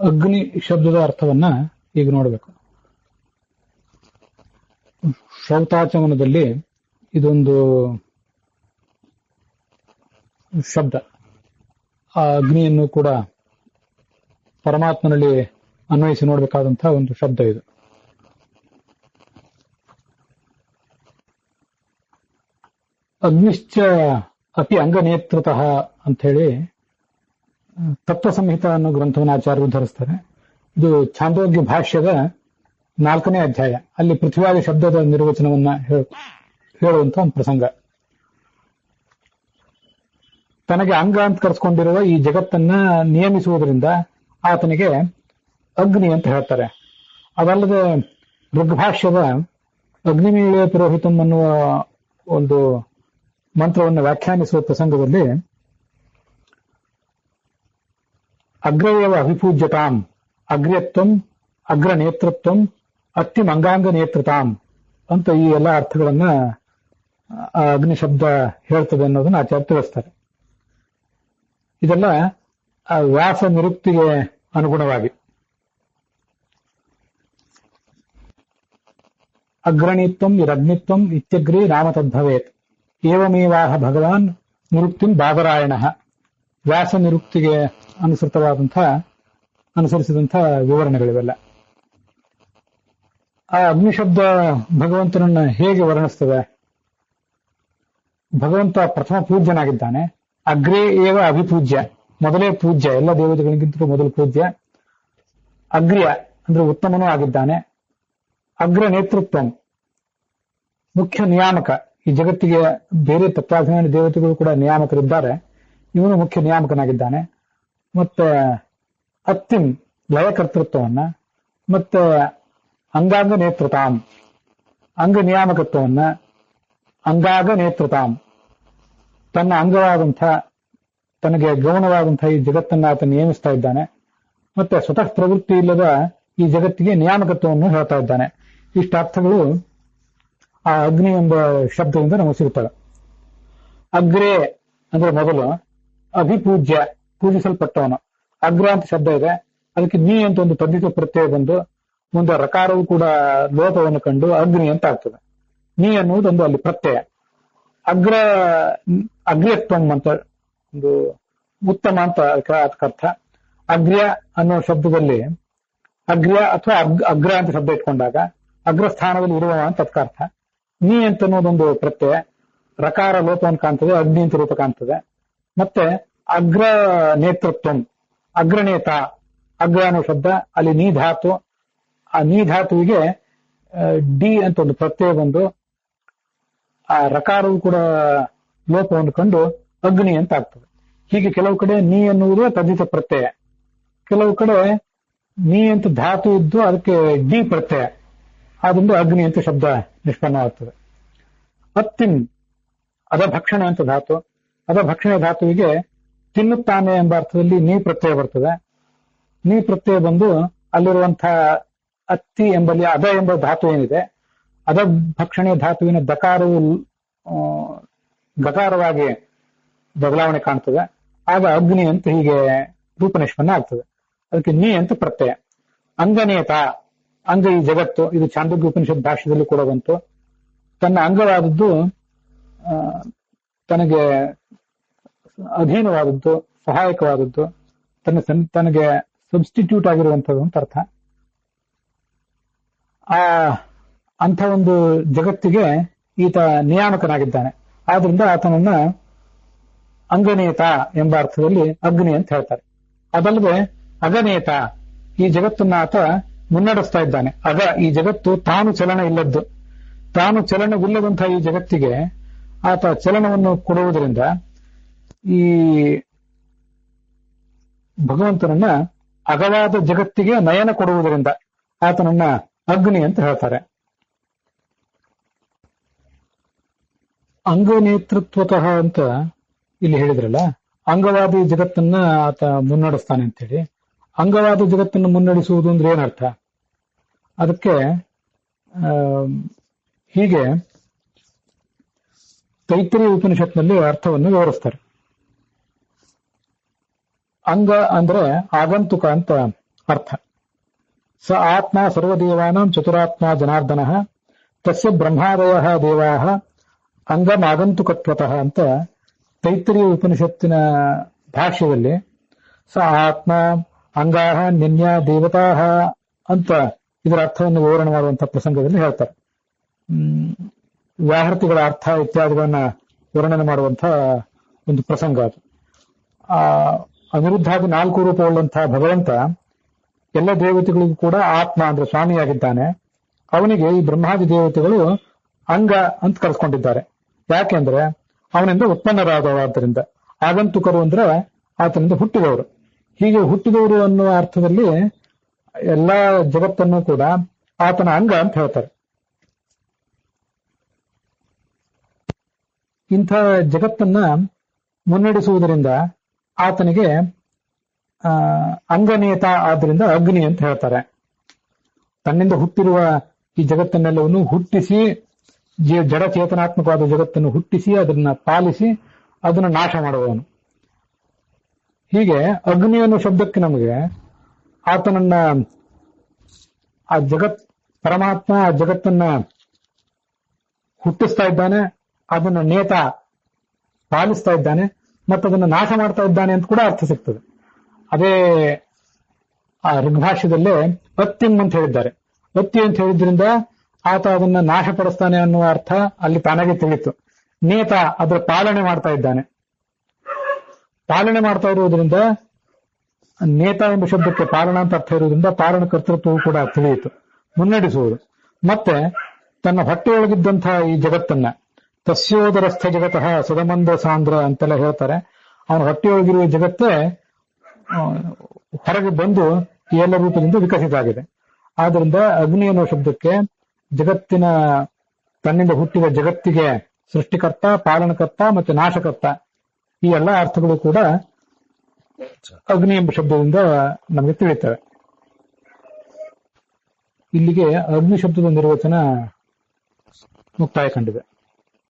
ಅಗ್ನಿ ಶಬ್ದದ ಅರ್ಥವನ್ನ ಈಗ ನೋಡಬೇಕು. ಶ್ರೌತಾಚಮನದಲ್ಲಿ ಇದೊಂದು ಶಬ್ದ. ಆ ಅಗ್ನಿಯನ್ನು ಕೂಡ ಪರಮಾತ್ಮನಲ್ಲಿ ಅನ್ವಯಿಸಿ ನೋಡಬೇಕಾದಂತಹ ಒಂದು ಶಬ್ದ ಇದು. ಅಗ್ನಿಶ್ಚ ಅಪಿ ಅಂಗನೇತೃತಃ ಅಂತ ಹೇಳಿ ತತ್ವ ಸಂಹಿತ ಅನ್ನೋ ಗ್ರಂಥವನ್ನು ಆಚಾರ್ಯರು ಉದ್ಧರಿಸ್ತಾರೆ. ಇದು ಛಾಂದೋಗ್ಯ ಭಾಷ್ಯದ 4ನೇ ಅಧ್ಯಾಯ. ಅಲ್ಲಿ ಪೃಥ್ವಿಯಾದಿ ಶಬ್ದದ ನಿರ್ವಚನವನ್ನ ಹೇಳುವಂತ ಒಂದು ಪ್ರಸಂಗ. ತನಗೆ ಅಂಗ ಅಂತ ಕರೆಸ್ಕೊಂಡಿರುವ ಈ ಜಗತ್ತನ್ನ ನಿಯಮಿಸುವುದರಿಂದ ಆತನಿಗೆ ಅಗ್ನಿ ಅಂತ ಹೇಳ್ತಾರೆ. ಅದಲ್ಲದೆ ಋಗ್ಭಾಷ್ಯದ ಅಗ್ನಿಮೀಳೆ ಪುರೋಹಿತಂ ಅನ್ನುವ ಒಂದು ಮಂತ್ರವನ್ನು ವ್ಯಾಖ್ಯಾನಿಸುವ ಪ್ರಸಂಗದಲ್ಲಿ ಅಗ್ರಯವ ಅಭಿಪೂಜ್ಯತಾಂ ಅಗ್ರ್ಯತ್ವಂ ಅಗ್ರ ನೇತೃತ್ವಂ ಅತ್ಯಂ ಅಂಗಾಂಗ ನೇತೃತಾಂ ಅಂತ ಈ ಎಲ್ಲ ಅರ್ಥಗಳನ್ನ ಅಗ್ನಿ ಶಬ್ದ ಹೇಳ್ತದೆ ಅನ್ನೋದನ್ನ ಆಚಾರ್ಯ ತಿಳಿಸ್ತಾರೆ. ಇದೆಲ್ಲ ಆ ವ್ಯಾಸ ನಿರುಕ್ತಿಗೆ ಅನುಗುಣವಾಗಿ ಅಗ್ರಣಿತ್ವಂ ಇರಗ್ನಿತ್ವಂ ಇತ್ಯಗ್ರಿ ನಾಮ ತದ್ಭವೇತ್ ಏವಮೇವಾಹ ಭಗವಾನ್ ನಿರುಕ್ತಿಂ ಬಾದರಾಯಣ. ವ್ಯಾಸ ನಿರುಕ್ತಿಗೆ ಅನುಸರಿಸಿದಂತಹ ವಿವರಣೆಗಳಿವೆಲ್ಲ. ಆ ಅಗ್ನಿಶಬ್ದ ಭಗವಂತನನ್ನ ಹೇಗೆ ವರ್ಣಿಸ್ತದೆ? ಭಗವಂತ ಪ್ರಥಮ ಪೂಜ್ಯನಾಗಿದ್ದಾನೆ. ಅಗ್ರೇ ಏವ ಅಭಿಪೂಜ್ಯ, ಮೊದಲೇ ಪೂಜ್ಯ, ಎಲ್ಲ ದೇವತೆಗಳಿಗಿಂತಲೂ ಮೊದಲು ಪೂಜ್ಯ. ಅಗ್ರ್ಯ ಅಂದ್ರೆ ಉತ್ತಮನೂ ಆಗಿದ್ದಾನೆ. ಅಗ್ರ ನೇತೃತ್ವ, ಮುಖ್ಯ ನಿಯಾಮಕ. ಈ ಜಗತ್ತಿಗೆ ಬೇರೆ ತತ್ವಾಭಿಮಾನಿ ದೇವತೆಗಳು ಕೂಡ ನಿಯಾಮಕರಿದ್ದಾರೆ, ಇವನು ಮುಖ್ಯ ನಿಯಾಮಕನಾಗಿದ್ದಾನೆ. ಮತ್ತೆ ಅತ್ಯಂ ಲಯಕರ್ತೃತ್ವವನ್ನ, ಮತ್ತೆ ಅಂಗಾಂಗ ನೇತೃತಾಂ ಅಂಗ ನಿಯಾಮಕತ್ವವನ್ನ, ಅಂಗಾಗ ನೇತೃತಾಂ ತನ್ನ ಅಂಗವಾದಂಥ ತನಗೆ ಗೌಣವಾದಂತಹ ಈ ಜಗತ್ತನ್ನ ಆತ ನಿಯಮಿಸ್ತಾ ಇದ್ದಾನೆ. ಮತ್ತೆ ಸ್ವತಃ ಪ್ರವೃತ್ತಿ ಇಲ್ಲದ ಈ ಜಗತ್ತಿಗೆ ನಿಯಾಮಕತ್ವವನ್ನು ಹೇಳ್ತಾ ಇದ್ದಾನೆ. ಇಷ್ಟ ಅರ್ಥಗಳು ಆ ಅಗ್ನಿ ಎಂಬ ಶಬ್ದದಿಂದ ನಮಗೆ ಸಿಗುತ್ತವೆ. ಅಗ್ರೇ ಅಂದ್ರೆ ಮೊದಲು, ಅಭಿಪೂಜ್ಯ ಪೂಜಿಸಲ್ಪಟ್ಟವನು. ಅಗ್ರ ಅಂತ ಶಬ್ದ ಇದೆ, ಅದಕ್ಕೆ ನೀ ಅಂತ ಒಂದು ತದ್ದಿತ ಪ್ರತ್ಯಯ ಬಂದು ಮುಂದೆ ರಕಾರವು ಕೂಡ ಲೋಪವನ್ನು ಕಂಡು ಅಗ್ನಿ ಅಂತ ಆಗ್ತದೆ. ನೀ ಅನ್ನುವುದೊಂದು ಅಲ್ಲಿ ಪ್ರತ್ಯಯ. ಅಗ್ರ್ಯತ್ವಂ ಅಂತ ಒಂದು ಉತ್ತಮ ಅಂತ ಅದಕ್ಕರ್ಥ. ಅಗ್ರ್ಯ ಅನ್ನೋ ಶಬ್ದದಲ್ಲಿ ಅಗ್ರ್ಯ ಅಥವಾ ಅಗ್ರ ಅಂತ ಶಬ್ದ ಇಟ್ಕೊಂಡಾಗ ಅಗ್ರಸ್ಥಾನದಲ್ಲಿ ಇರುವ ಅಂತ ಅದಕ್ಕರ್ಥ. ನೀ ಅಂತ ಅನ್ನೋದೊಂದು ಪ್ರತ್ಯಯ, ರಕಾರ ಲೋಪವನ್ನು ಕಾಣ್ತದೆ, ಅಗ್ನಿ ಅಂತ ರೂಪ ಕಾಣ್ತದೆ. ಮತ್ತೆ ಅಗ್ರ ನೇತೃತ್ವಂ, ಅಗ್ರನೇತ, ಅಗ್ರ ಅನ್ನೋ ಶಬ್ದ ಅಲ್ಲಿ ನೀ ಧಾತು. ಆ ನೀ ಧಾತುವಿಗೆ ಡಿ ಅಂತ ಒಂದು ಪ್ರತ್ಯಯ ಬಂದು ಆ ರಕಾರವು ಕೂಡ ಲೋಪವನ್ನು ಕಂಡು ಅಗ್ನಿ ಅಂತ ಆಗ್ತದೆ. ಹೀಗೆ ಕೆಲವು ಕಡೆ ನೀ ಎನ್ನುವುದು ತದ್ದಿತ ಪ್ರತ್ಯಯ, ಕೆಲವು ಕಡೆ ನೀ ಅಂತ ಧಾತು ಇದ್ದು ಅದಕ್ಕೆ ಡಿ ಪ್ರತ್ಯಯ, ಆದ್ರಿಂದ ಅಗ್ನಿ ಅಂತ ಶಬ್ದ ನಿಷ್ಪನ್ನವಾಗ್ತದೆ. ಅತ್ತಿಂ ಅಧಭಕ್ಷಣೆ ಅಂತ ಧಾತು, ಅಧಭಕ್ಷಣೆ ಧಾತುವಿಗೆ ತಿನ್ನುತ್ತಾನೆ ಎಂಬ ಅರ್ಥದಲ್ಲಿ ನೀ ಪ್ರತ್ಯಯ ಬರ್ತದೆ. ನೀ ಪ್ರತ್ಯಯ ಬಂದು ಅಲ್ಲಿರುವಂತಹ ಅತ್ತಿ ಎಂಬಲ್ಲಿ ಅದ ಎಂಬ ಧಾತು ಏನಿದೆ, ಅಧಭಕ್ಷಣೆ ಧಾತುವಿನ ದಕಾರವು ಗಕಾರವಾಗಿ ಬದಲಾವಣೆ ಕಾಣ್ತದೆ. ಆಗ ಅಗ್ನಿ ಅಂತ ಹೀಗೆ ರೂಪ ನಿಷ್ಪನ್ನ ಆಗ್ತದೆ. ಅದಕ್ಕೆ ನೀ ಅಂತ ಪ್ರತ್ಯಯ. ಅಂಗನೇತ, ಅಂಗ ಈ ಜಗತ್ತು, ಇದು ಛಾಂದೋಗ್ಯ ಉಪನಿಷತ್ ಭಾಷ್ಯದಲ್ಲಿ ಕೂಡ ಬಂತು. ತನ್ನ ಅಂಗವಾದದ್ದು ತನಗೆ ಅಧೀನವಾದದ್ದು, ಸಹಾಯಕವಾದದ್ದು, ತನಗೆ ಸಬ್ಸ್ಟಿಟ್ಯೂಟ್ ಆಗಿರುವಂಥದ್ದು ಅಂತ ಅರ್ಥ. ಅಂಥ ಒಂದು ಜಗತ್ತಿಗೆ ಈತ ನಿಯಾಮಕನಾಗಿದ್ದಾನೆ. ಆದ್ರಿಂದ ಆತನನ್ನ ಅಂಗನೇತ ಎಂಬ ಅರ್ಥದಲ್ಲಿ ಅಗ್ನಿ ಅಂತ ಹೇಳ್ತಾರೆ. ಅದಲ್ಲದೆ ಅಗನೇತ, ಈ ಜಗತ್ತನ್ನ ಆತ ಮುನ್ನಡೆಸ್ತಾ ಇದ್ದಾನೆ. ಈ ಜಗತ್ತು ತಾನು ಚಲನ ಇಲ್ಲದ್ದು, ತಾನು ಚಲನವಿಲ್ಲದಂತಹ ಈ ಜಗತ್ತಿಗೆ ಆತ ಚಲನವನ್ನು ಕೊಡುವುದರಿಂದ ಈ ಭಗವಂತನನ್ನ ಅಗವಾದ ಜಗತ್ತಿಗೆ ನಯನ ಕೊಡುವುದರಿಂದ ಆತನನ್ನ ಅಗ್ನಿ ಅಂತ ಹೇಳ್ತಾರೆ. ಅಂಗನೇತೃತ್ವತಃ ಅಂತ ಇಲ್ಲಿ ಹೇಳಿದ್ರಲ್ಲ, ಅಂಗವಾದಿ ಜಗತ್ತನ್ನ ಆತ ಮುನ್ನಡೆಸ್ತಾನೆ ಅಂತೇಳಿ. ಅಂಗವಾದ ಜಗತ್ತನ್ನು ಮುನ್ನಡೆಸುವುದು ಅಂದ್ರೆ ಏನರ್ಥ? ಅದಕ್ಕೆ ಹೀಗೆ ತೈತ್ರಿಯ ಉಪನಿಷತ್ನಲ್ಲಿ ಅರ್ಥವನ್ನು ವಿವರಿಸ್ತಾರೆ. ಅಂಗ ಅಂದ್ರೆ ಆಗಂತುಕ ಅಂತ ಅರ್ಥ. ಸ ಆತ್ಮ ಸರ್ವದೇವಾನಾಂ ಚತುರಾತ್ಮ ಜನಾರ್ದನಃ ತಸ್ಯ ಬ್ರಹ್ಮಾದಯಃ ದೇವಾಃ ಅಂಗಮಾಗಂತುಕತ್ವತಃ ಅಂತ ತೈತ್ರಿಯ ಉಪನಿಷತ್ತಿನ ಭಾಷ್ಯದಲ್ಲಿ ಸ ಆತ್ಮ ಅಂಗಾಹ ನಿನ್ಯ ದೇವತಾಹ ಅಂತ ಇದರ ಅರ್ಥವನ್ನು ವಿವರಣೆ ಮಾಡುವಂತಹ ಪ್ರಸಂಗದಲ್ಲಿ ಹೇಳ್ತಾರೆ. ವ್ಯಾಹೃತಿಗಳ ಅರ್ಥ ಇತ್ಯಾದಿಗಳನ್ನ ವರ್ಣನೆ ಮಾಡುವಂತಹ ಒಂದು ಪ್ರಸಂಗ ಅದು. ಅನಿರುದ್ಧಾದಿ 4 ರೂಪವುಳ್ಳಂತಹ ಭಗವಂತ ಎಲ್ಲ ದೇವತೆಗಳಿಗೂ ಕೂಡ ಆತ್ಮ ಅಂದ್ರೆ ಸ್ವಾಮಿಯಾಗಿದ್ದಾನೆ. ಅವನಿಗೆ ಈ ಬ್ರಹ್ಮಾದಿ ದೇವತೆಗಳು ಅಂಗ ಅಂತ ಕರೆಸ್ಕೊಂಡಿದ್ದಾರೆ. ಯಾಕೆಂದ್ರೆ ಅವನಿಂದ ಉತ್ಪನ್ನರಾದವಾದ್ದರಿಂದ. ಆಗಂತುಕರು ಅಂದ್ರೆ ಆತನಿಂದ ಹುಟ್ಟಿದವರು. ಹೀಗೆ ಹುಟ್ಟಿದವರು ಅನ್ನುವ ಅರ್ಥದಲ್ಲಿ ಎಲ್ಲಾ ಜಗತ್ತನ್ನು ಕೂಡ ಆತನ ಅಂಗ ಅಂತ ಹೇಳ್ತಾರೆ. ಇಂಥ ಜಗತ್ತನ್ನ ಮುನ್ನಡೆಸುವುದರಿಂದ ಆತನಿಗೆ ಅಂಗನೇತ ಆದ್ರಿಂದ ಅಗ್ನಿ ಅಂತ ಹೇಳ್ತಾರೆ. ತನ್ನಿಂದ ಹುಟ್ಟಿರುವ ಈ ಜಗತ್ತನ್ನೆಲ್ಲವನ್ನು ಹುಟ್ಟಿಸಿ, ಜಡ ಚೇತನಾತ್ಮಕವಾದ ಜಗತ್ತನ್ನು ಹುಟ್ಟಿಸಿ ಅದನ್ನ ಪಾಲಿಸಿ ಅದನ್ನು ನಾಶ ಮಾಡುವವನು. ಹೀಗೆ ಅಗ್ನಿ ಅನ್ನೋ ಶಬ್ದಕ್ಕೆ ನಮಗೆ ಆತನನ್ನ ಆ ಪರಮಾತ್ಮ ಆ ಜಗತ್ತನ್ನ ಹುಟ್ಟಿಸ್ತಾ ಇದ್ದಾನೆ, ಅದನ್ನ ನೇತ ಪಾಲಿಸ್ತಾ ಇದ್ದಾನೆ, ಮತ್ತದನ್ನು ನಾಶ ಮಾಡ್ತಾ ಇದ್ದಾನೆ ಅಂತ ಕೂಡ ಅರ್ಥ ಸಿಗ್ತದೆ. ಅದೇ ಆ ಋಗ್ಭಾಷ್ಯದಲ್ಲೇ ಅತ್ತಿಂ ಅಂತ ಹೇಳಿದ್ದಾರೆ. ಅತ್ತಿ ಅಂತ ಹೇಳಿದ್ರಿಂದ ಆತ ಅದನ್ನ ನಾಶಪಡಿಸ್ತಾನೆ ಅನ್ನುವ ಅರ್ಥ ಅಲ್ಲಿ ತಾನಾಗೆ ತಿಳಿಯಿತು. ನೇತ ಅದರ ಪಾಲನೆ ಮಾಡ್ತಾ ಇದ್ದಾನೆ. ಪಾಲನೆ ಮಾಡ್ತಾ ಇರುವುದರಿಂದ ನೇತ ಎಂಬ ಶಬ್ದಕ್ಕೆ ಪಾಲನ ಅಂತ ಅರ್ಥ ಇರುವುದರಿಂದ ಪಾಲನ ಕರ್ತೃತ್ವವು ಕೂಡ ತಿಳಿಯಿತು. ಮುನ್ನಡೆಸುವುದು. ಮತ್ತೆ ತನ್ನ ಹೊಟ್ಟೆಯೊಳಗಿದ್ದಂತಹ ಈ ಜಗತ್ತನ್ನ ತಸ್ಯೋದರಸ್ಥ ಜಗತಃ ಸದಮಂದ ಸಾಂದ್ರ ಅಂತೆಲ್ಲ ಹೇಳ್ತಾರೆ. ಅವನ ಹೊಟ್ಟೆಯೊಳಗಿರುವ ಜಗತ್ತೇ ಹೊರಗೆ ಬಂದು ಈ ಎಲ್ಲ ರೂಪದಿಂದ ವಿಕಸಿತ ಆಗಿದೆ. ಆದ್ರಿಂದ ಅಗ್ನಿ ಅನ್ನೋ ಶಬ್ದಕ್ಕೆ ಜಗತ್ತಿನ ತನ್ನಿಂದ ಹುಟ್ಟಿದ ಜಗತ್ತಿಗೆ ಸೃಷ್ಟಿಕರ್ತ, ಪಾಲನಕರ್ತ ಮತ್ತೆ ನಾಶಕರ್ತ ಈ ಎಲ್ಲ ಅರ್ಥಗಳು ಕೂಡ ಅಗ್ನಿ ಎಂಬ ಶಬ್ದದಿಂದ ನಮಗೆ ತಿಳಿಯುತ್ತವೆ. ಇಲ್ಲಿಗೆ ಅಗ್ನಿ ಶಬ್ದದ ನಿರ್ವಚನ ಮುಕ್ತಾಯ ಕಂಡಿದೆ.